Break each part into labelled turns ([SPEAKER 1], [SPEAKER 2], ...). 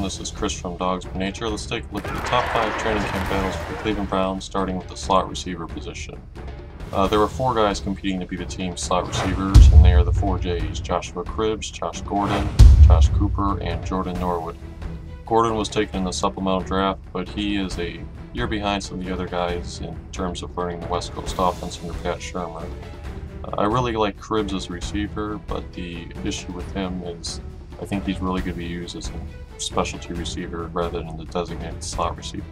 [SPEAKER 1] this is Chris from Dawgs by Nature. Let's take a look at the top 5 training camp battles for the Cleveland Browns, starting with the slot receiver position. There were 4 guys competing to be the team's slot receivers, and they are the 4 J's: Joshua Cribbs, Josh Gordon, Josh Cooper, and Jordan Norwood. Gordon was taken in the supplemental draft, but he is a year behind some of the other guys in terms of learning the West Coast offense under Pat Shurmur. I really like Cribbs as a receiver, but the issue with him is I think he's really going to be used as a specialty receiver rather than the designated slot receiver.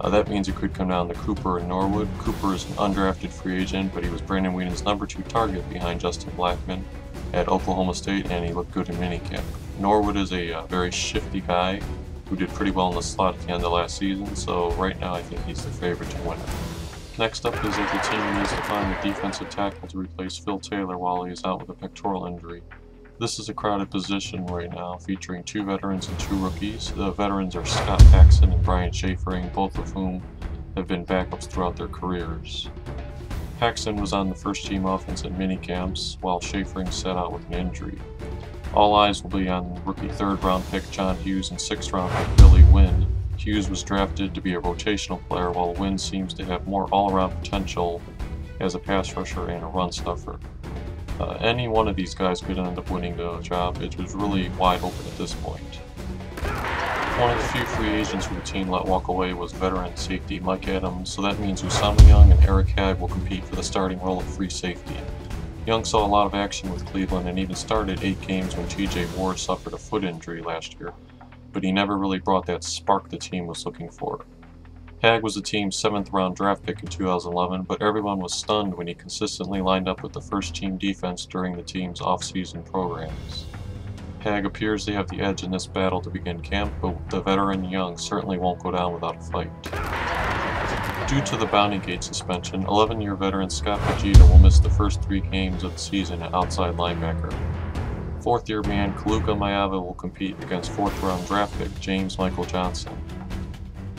[SPEAKER 1] That means it could come down to Cooper and Norwood. Cooper is an undrafted free agent, but he was Brandon Whedon's number 2 target behind Justin Blackmon at Oklahoma State, and he looked good in minicamp. Norwood is a very shifty guy who did pretty well in the slot at the end of last season, so right now I think he's the favorite to win it. Next up is that the team needs to find a defensive tackle to replace Phil Taylor while he is out with a pectoral injury. This is a crowded position right now, featuring 2 veterans and 2 rookies. The veterans are Scott Paxson and Brian Schafering, both of whom have been backups throughout their careers. Paxson was on the first-team offense at minicamps, while Schafering sat out with an injury. All eyes will be on rookie 3rd-round pick John Hughes and 6th-round pick Billy Wynn. Hughes was drafted to be a rotational player, while Wynn seems to have more all-around potential as a pass rusher and a run stuffer. Any one of these guys could end up winning the job. It was really wide open at this point. One of the few free agents who the team let walk away was veteran safety Mike Adams, so that means Usama Young and Eric Hagg will compete for the starting role of free safety. Young saw a lot of action with Cleveland and even started 8 games when TJ Ward suffered a foot injury last year, but he never really brought that spark the team was looking for. Hagg was the team's 7th-round draft pick in 2011, but everyone was stunned when he consistently lined up with the first-team defense during the team's off-season programs. Hagg appears to have the edge in this battle to begin camp, but the veteran Young certainly won't go down without a fight. Due to the Bounty Gate suspension, 11-year veteran Scott Vegeta will miss the first 3 games of the season at outside linebacker. 4th-year man Kaluka Maeva will compete against 4th-round draft pick James Michael Johnson.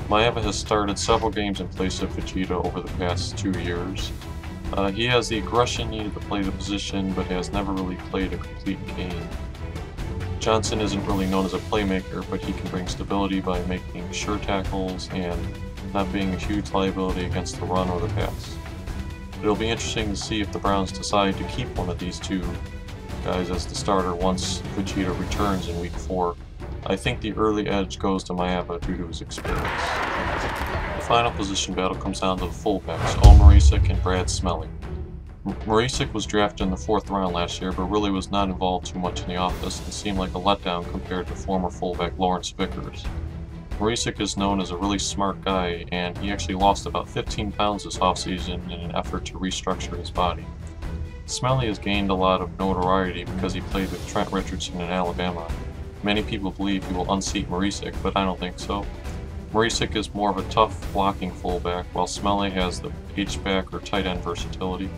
[SPEAKER 1] Maeva has started several games in place of Vegeta over the past 2 years. He has the aggression needed to play the position, but has never really played a complete game. Johnson isn't really known as a playmaker, but he can bring stability by making sure tackles and not being a huge liability against the run or the pass. It'll be interesting to see if the Browns decide to keep one of these 2 guys as the starter once Vegeta returns in Week 4. I think the early edge goes to Maeva due to his experience. The final position battle comes down to the fullbacks, Owen Marisic and Brad Smelly. Marisic was drafted in the 4th round last year, but really was not involved too much in the office and seemed like a letdown compared to former fullback Lawrence Vickers. Marisic is known as a really smart guy, and he actually lost about 15 pounds this offseason in an effort to restructure his body. Smelly has gained a lot of notoriety because he played with Trent Richardson in Alabama. Many people believe he will unseat Marisic, but I don't think so. Marisic is more of a tough blocking fullback, while Smelly has the H-back or tight end versatility.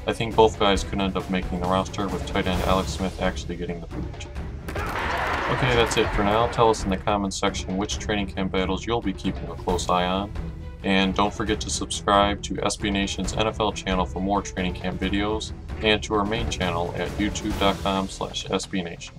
[SPEAKER 1] I think both guys could end up making the roster, with tight end Alex Smith actually getting the boot. Okay, that's it for now. Tell us in the comments section which training camp battles you'll be keeping a close eye on. And don't forget to subscribe to SB Nation's NFL channel for more training camp videos, and to our main channel at youtube.com/SBNation.